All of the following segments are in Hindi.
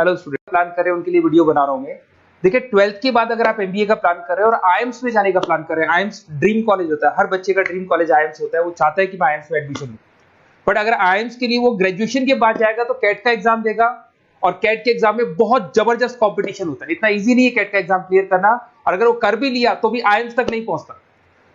हेलो स्टूडेंट, प्लान कर रहे हैं उनके लिए वीडियो बना रहा हूं मैं। देखिए 12th के बाद अगर आप एमबीए का प्लान कर रहे हैं और आईएम्स में जाने का प्लान कर रहे हैं, आईएम्स ड्रीम कॉलेज होता है, हर बच्चे का ड्रीम कॉलेज आईएम्स होता है, वो चाहता है कि मैं आईएम्स में एडमिशन लूं। बट अगर आईएम्स के लिए वो ग्रेजुएशन के बाद जाएगा तो कैट का एग्जाम देगा, और कैट के एग्जाम में बहुत जबरदस्त कॉम्पिटिशन होता है, इतना ईजी नहीं है कैट का एग्जाम क्लियर करना, और अगर वो कर भी लिया तो भी आईएम्स तक नहीं पहुंचता।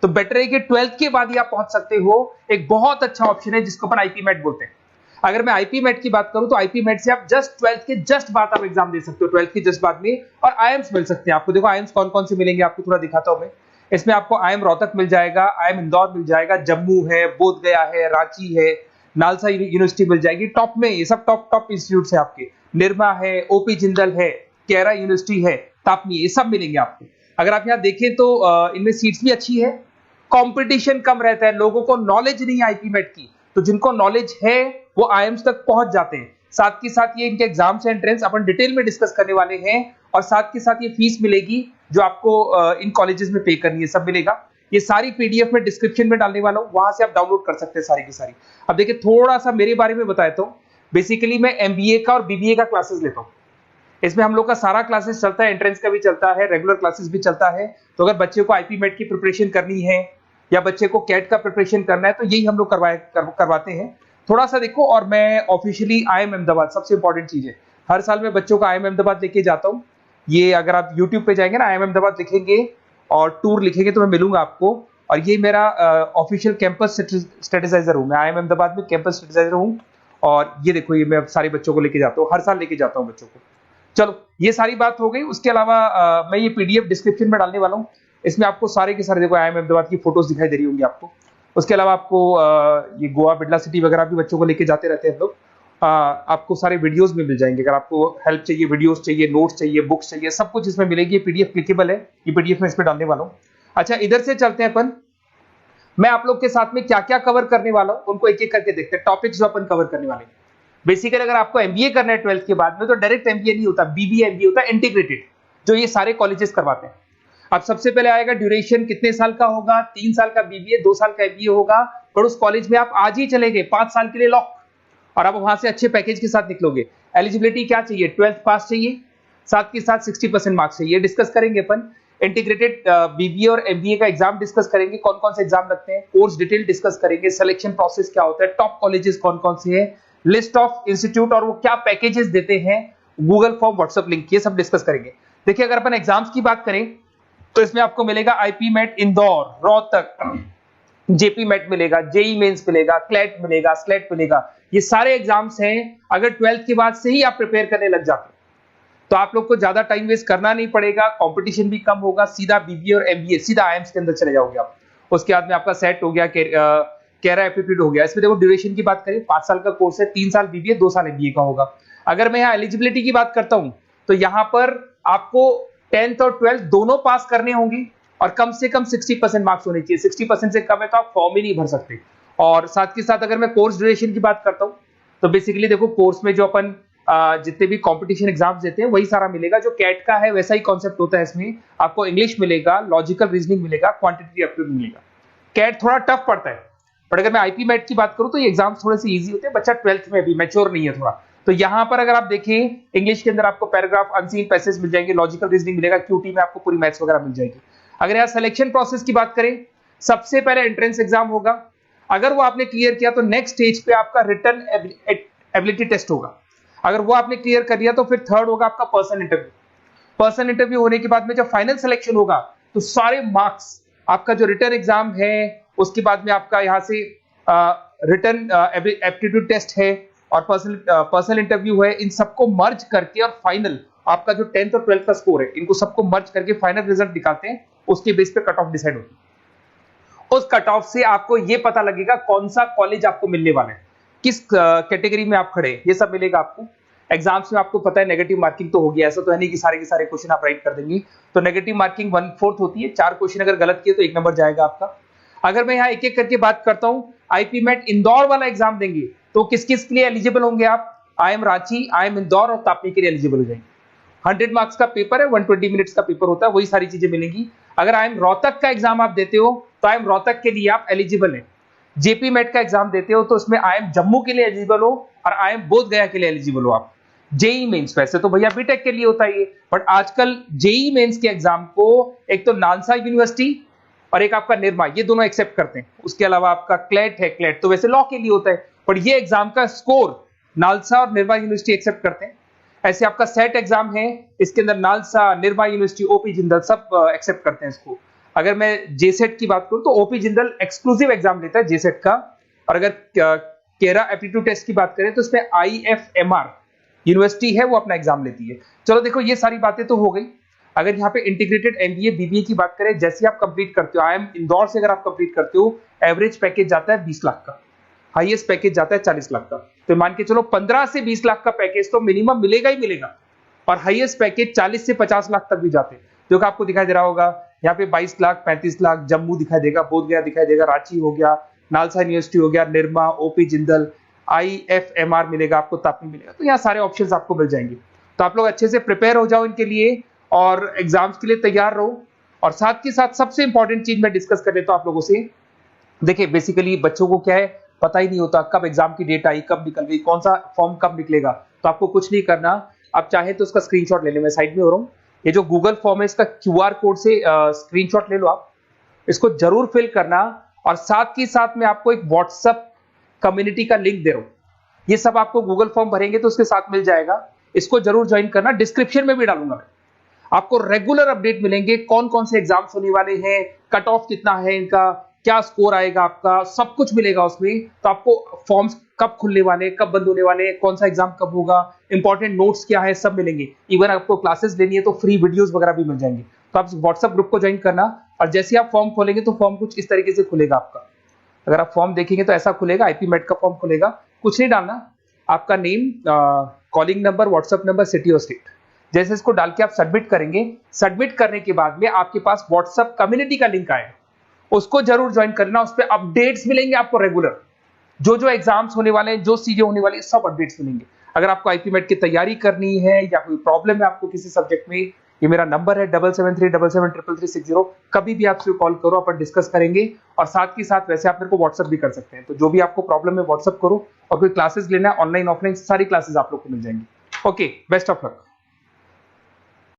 तो बेटर है कि 12th के बाद ही आप पहुंच सकते हो। एक बहुत अच्छा ऑप्शन है जिसको अपन आईपी मेट बोलते हैं। अगर मैं आईपी मेट की बात करूं तो आईपी मेट से आप जस्ट 12th के जस्ट बाद आप एग्जाम दे सकते हो, 12th के जस्ट बाद में, और आईएम्स मिल सकते हैं आपको। देखो आईएम्स कौन कौन से मिलेंगे आपको थोड़ा दिखाता हूं मैं। इसमें आपको आईएम रोहतक मिल जाएगा, आईएम इंदौर मिल जाएगा, जम्मू है, बोधगया है, रांची है, नालसा यूनिवर्सिटी मिल जाएगी। टॉप में ये सब टॉप इंस्टीट्यूट है आपके, निर्मा है, ओपी जिंदल है, केरा यूनिवर्सिटी है, तापनी, ये सब मिलेंगे आपको। अगर आप यहाँ देखें तो इनमें सीट्स भी अच्छी है, कंपटीशन कम रहता है, लोगों को नॉलेज नहीं है आईपी मेट की, तो जिनको नॉलेज है वो आईएम्स तक पहुंच जाते हैं। साथ के साथ ये इनके एग्जाम से एंट्रेंस अपन डिटेल में डिस्कस करने वाले हैं, और साथ के साथ ये फीस मिलेगी जो आपको इन कॉलेजेस में पे करनी है, सब मिलेगा। ये सारी पीडीएफ में डिस्क्रिप्शन में डालने वाला हूं, वहां से आप डाउनलोड कर सकते हैं सारी की सारी। अब देखिए थोड़ा सा मेरे बारे में बताता हूं। बेसिकली मैं एमबीए का और बीबीए का क्लासेस लेता हूं। इसमें हम लोग का सारा क्लासेस चलता है, एंट्रेंस का भी चलता है, रेगुलर क्लासेस भी चलता है। तो अगर बच्चे को आईपी मेट की प्रिपरेशन करनी है या बच्चे को कैट का प्रिपरेशन करना है तो यही हम लोग करवाते हैं। थोड़ा सा देखो, और मैं ऑफिशियली आईएम अहमदाबाद, सबसे इंपॉर्टेंट चीज है, हर साल मैं बच्चों का आईएम अहमदाबाद लेके जाता हूँ। ये अगर आप यूट्यूब पे जाएंगे ना, आईएम अहमदाबाद लिखेंगे और टूर लिखेंगे तो मैं मिलूंगा आपको। और ये मेरा ऑफिशियल कैंपस स्ट्रेटेजाइजर हूँ, मैं आईएम अहमदाबाद में कैंपस स्ट्रेटेजाइजर हूँ। और ये देखो, ये मैं सारे बच्चों को लेके जाता हूँ, हर साल लेके जाता हूँ बच्चों को। चलो ये सारी बात हो गई। उसके अलावा मैं ये पीडीएफ डिस्क्रिप्शन में डालने वाला हूँ। इसमें आपको सारे के सारे, देखो आईएम अहमदाबाद की फोटोज दिखाई दे रही होंगी आपको। उसके अलावा आपको ये गोवा, बिरला सिटी वगैरह भी बच्चों को लेके जाते रहते हैं हम लोग। आपको सारे वीडियोस में मिल जाएंगे। अगर आपको हेल्प चाहिए, वीडियोस चाहिए, नोट्स चाहिए, बुक्स चाहिए, सब कुछ इसमें मिलेगी। ये पीडीएफ क्लिकेबल है, ये पीडीएफ में इसमें डालने वाला हूँ। अच्छा इधर से चलते हैं अपन, मैं आप लोग के साथ में क्या क्या कवर करने वाला हूँ उनको एक एक करके देखते हैं, टॉपिक्स जो अपन कवर करने वाले हैं। बेसिकली अगर आपको एमबीए करना है 12th के बाद में तो डायरेक्ट एमबीए नहीं होता, बीबीए एमबीए होता है, इंटीग्रेटेड, जो ये सारे कॉलेजेस करवाते हैं। अब सबसे पहले आएगा ड्यूरेशन, कितने साल का होगा, 3 साल का बीबीए, 2 साल का एमबीए होगा। पर उस कॉलेज में आप आज ही चले गए 5 साल के लिए लॉक, और आप वहां से अच्छे पैकेज के साथ निकलोगे। एलिजिबिलिटी क्या चाहिए, 12th पास चाहिए, साथ के साथ 60% मार्क्स चाहिए। डिस्कस करेंगे अपन इंटीग्रेटेड बीबीए और एमबीए का एग्जाम डिस्कस करेंगे, कौन कौन से एग्जाम लगते हैं, कोर्स डिटेल डिस्कस करेंगे, सिलेक्शन प्रोसेस क्या होता है, टॉप कॉलेजेस कौन कौन से हैं, लिस्ट ऑफ इंस्टीट्यूट और वो क्या पैकेजेस देते हैं, गूगल फॉर्म, व्हाट्सएप लिंक, ये सब डिस्कस करेंगे। देखिए अगर अपन एग्जाम्स की बात करें तो इसमें आपको मिलेगा IPMAT Indore, Rohtak, JIPMAT मिलेगा, जेई मेंस मिलेगा, क्लेट मिलेगा, स्लेट मिलेगा। ये सारे एग्जाम्स हैं। अगर 12th के बाद से ही आप प्रिपेयर करने लग जाते तो आप लोग को ज्यादा टाइम वेस्ट करना नहीं पड़ेगा, कंपटीशन भी कम होगा, सीधा बीबीए और एमबीए सीधा आईएम्स के अंदर चले जाओगे आप। उसके बाद में आपका सेट हो गया, कैरा एप्टीट्यूड हो गया। इसमें देखो ड्यूरेशन की बात करें, 5 साल का कोर्स है, 3 साल बीबीए, 2 साल एमबीए का होगा। अगर मैं यहाँ एलिजिबिलिटी की बात करता हूं तो यहाँ पर आपको 10th और 12th दोनों पास करने होंगे, और कम से कम 60% मार्क्स होने चाहिए। 60% से कम है तो आप फॉर्म ही नहीं भर सकते। और साथ के साथ अगर मैं कोर्स ड्यूरेशन की बात करता हूँ तो बेसिकली देखो कोर्स में जो अपन जितने भी कंपटीशन एग्जाम्स देते हैं वही सारा मिलेगा। जो कैट का है वैसा ही कॉन्सेप्ट होता है। इसमें आपको इंग्लिश मिलेगा, लॉजिकल रीजनिंग मिलेगा, क्वांटिटेटिव एप्टीट्यूड मिलेगा। कैट थोड़ा टफ पड़ता है, बट अगर मैं आईपी मेट की बात करूं तो ये एग्जाम्स थोड़े से इजी होते हैं। बच्चा 12th में भी मैच्योर नहीं है थोड़ा, तो यहां पर अगर आप देखें इंग्लिश के अंदर आपको पैराग्राफ, अनसीन पैसेज मिल जाएंगे, लॉजिकल रीजनिंग मिलेगा, क्यूटी में आपको पूरी मैथ्स वगैरह मिल जाएगी। अगर यहाँ सिलेक्शन प्रोसेस की बात करें, सबसे पहले एंट्रेंस एग्जाम होगा। अगर वो आपने क्लियर किया तो नेक्स्ट स्टेज पे आपका रिटन एबिलिटी टेस्ट होगा। अगर वो आपने क्लियर कर लिया तो फिर थर्ड होगा आपका पर्सनल इंटरव्यू। पर्सनल इंटरव्यू होने के बाद में जब फाइनल सिलेक्शन होगा तो सारे मार्क्स, आपका जो रिटन एग्जाम है, उसके बाद में आपका यहाँ से रिटन एप्टीट्यूड टेस्ट है और पर्सनल इंटरव्यू है, इन सबको मर्ज करके और फाइनल आपका जो 10th और 12th का स्कोर है, इनको सबको मर्ज करके फाइनल रिजल्ट निकालते हैं। उसके बेस पे कट ऑफ डिसाइड होती है। उस कट ऑफ से आपको ये पता लगेगा कौन सा कॉलेज आपको मिलने वाला है, किस कैटेगरी में आप खड़े, ये सब मिलेगा आपको। एग्जाम्स में आपको पता है नेगेटिव मार्किंग तो होगी, ऐसा तो है नहीं कि सारे के सारे क्वेश्चन आप राइट कर देंगे। तो नेगेटिव मार्किंग 1/4 होती है, 4 क्वेश्चन अगर गलत किए तो 1 नंबर जाएगा आपका। अगर मैं यहाँ एक एक करके बात करता हूँ, आईपी मेट इंदौर वाला एग्जाम देंगे तो किस किस के लिए एलिजिबल होंगे आप, आईएम रांची, आईएम इंदौर और तापी के लिए एलिजिबल हो जाएंगे। 100 मार्क्स का पेपर है, 120 मिनट्स का पेपर होता है, वही सारी चीजें मिलेंगी। अगर आईएम रोहतक का एग्जाम आप देते हो तो आईएम रोहतक के लिए आप एलिजिबल है। जेपी मेट का एग्जाम देते हो तो उसमें आईएम जम्मू के लिए एलिजिबल हो और आईएम बोधगया के लिए एलिजिबल हो आप। जेई मेंस वैसे तो भैया बीटेक के लिए होता है ये, बट आजकल जेई मेंस के एग्जाम को एक तो नालसा यूनिवर्सिटी और एक आपका निर्मा, ये दोनों एक्सेप्ट करते हैं। उसके अलावा आपका क्लेट है, क्लेट तो वैसे लॉ के लिए होता है, पर ये एग्जाम का स्कोर नालसा और निर्मा यूनिवर्सिटी एक्सेप्ट करते हैं। ऐसे आपका सेट एग्जाम है, इसके अंदर NALSA, Nirma university, OP Jindal सब एक्सेप्ट करते हैं इसको। अगर मैं जेसेट की बात करूं तो ओपी जिंदल एक्सक्लूसिव एग्जाम लेता है जेसेट का, और अगर केरा एप्टीट्यूड टेस्ट की बात करें तो इसमें आईएफएमआर यूनिवर्सिटी है वो अपना एग्जाम लेती है। चलो देखो ये सारी बातें तो हो गई। अगर यहाँ पे इंटीग्रेटेड एमबीए बीबीए की बात करें, जैसे आप कंप्लीट करते हो, आईएम इंदौर से अगर आप कंप्लीट करते हो, एवरेज पैकेज जाता है 20 लाख का, हाईएस्ट पैकेज जाता है 40 लाख का। तो मान के चलो 15 से 20 लाख का पैकेज तो मिनिमम मिलेगा ही मिलेगा, और हाईएस्ट पैकेज 40 से 50 लाख तक भी जाते हैं, जो कि आपको दिखाई दे रहा होगा यहाँ पे 22 लाख, 35 लाख, जम्मू दिखाई देगा, बोधगया दिखाई देगा, रांची हो गया, नालसा यूनिवर्सिटी हो गया, निर्मा, ओपी जिंदल, आईएफएमआर मिलेगा आपको, तापी मिलेगा। तो यहाँ सारे ऑप्शंस आपको मिल जाएंगे। तो आप लोग अच्छे से प्रिपेयर हो जाओ इनके लिए और एग्जाम्स के लिए तैयार रहो। और साथ के साथ सबसे इंपॉर्टेंट चीज मैं डिस्कस कर लेता हूं आप लोगों से। देखिए बेसिकली बच्चों को क्या है, पता ही नहीं होता कब एग्जाम की डेट आई, कब निकल गई, कौन सा फॉर्म कब निकलेगा। तो आपको कुछ नहीं करना, आप चाहे तो उसका स्क्रीनशॉट ले ले, मैं साइड में हो रहा हूँ। ये जो गूगल फॉर्म है इसका क्यूआर कोड से स्क्रीनशॉट ले लो, आप इसको जरूर फिल करना। और साथ ही साथ मैं आपको एक व्हाट्सएप कम्युनिटी का लिंक दे रहा हूं, ये सब आपको गूगल फॉर्म भरेंगे तो उसके साथ मिल जाएगा, इसको जरूर ज्वाइन करना। डिस्क्रिप्शन में भी डालूंगा मैं, आपको रेगुलर अपडेट मिलेंगे, कौन कौन से एग्जाम्स होने वाले हैं, कट ऑफ कितना है इनका, क्या स्कोर आएगा आपका, सब कुछ मिलेगा उसमें। तो आपको फॉर्म्स कब खुलने वाले, कब बंद होने वाले, कौन सा एग्जाम कब होगा, इंपॉर्टेंट नोट्स क्या है, सब मिलेंगे। इवन आपको क्लासेस लेनी है तो फ्री वीडियोस वगैरह भी मिल जाएंगे। तो आप व्हाट्सएप ग्रुप को ज्वाइन करना, और जैसे आप फॉर्म खोलेंगे तो फॉर्म कुछ इस तरीके से खुलेगा आपका। अगर आप फॉर्म देखेंगे तो ऐसा खुलेगा, आईपी मेट का फॉर्म खुलेगा, कुछ नहीं डालना, आपका name, calling number, WhatsApp number, city और स्टेट, जैसे इसको डाल के आप सबमिट करेंगे। सबमिट करने के बाद में आपके पास व्हाट्सएप कम्युनिटी का लिंक आएगा, उसको जरूर ज्वाइन करना। उस पर अपडेट्स मिलेंगे आपको रेगुलर, जो जो एग्जाम्स होने वाले हैं, जो चीजें होने वाली है, सब अपडेट्स मिलेंगे। अगर आपको आईपी मेट की तैयारी करनी है या कोई प्रॉब्लम है आपको किसी सब्जेक्ट में, ये मेरा नंबर है 7737733360, कभी भी आपसे कॉल करो, अपन डिस्कस करेंगे। और साथ ही साथ वैसे आप मेरे को व्हाट्सएप भी कर सकते हैं, तो जो भी आपको प्रॉब्लम है व्हाट्सएप करो। और कोई क्लासेस लेना है ऑनलाइन ऑफलाइन, सारी क्लासेस आप लोग को मिल जाएंगी। Okay, best of luck.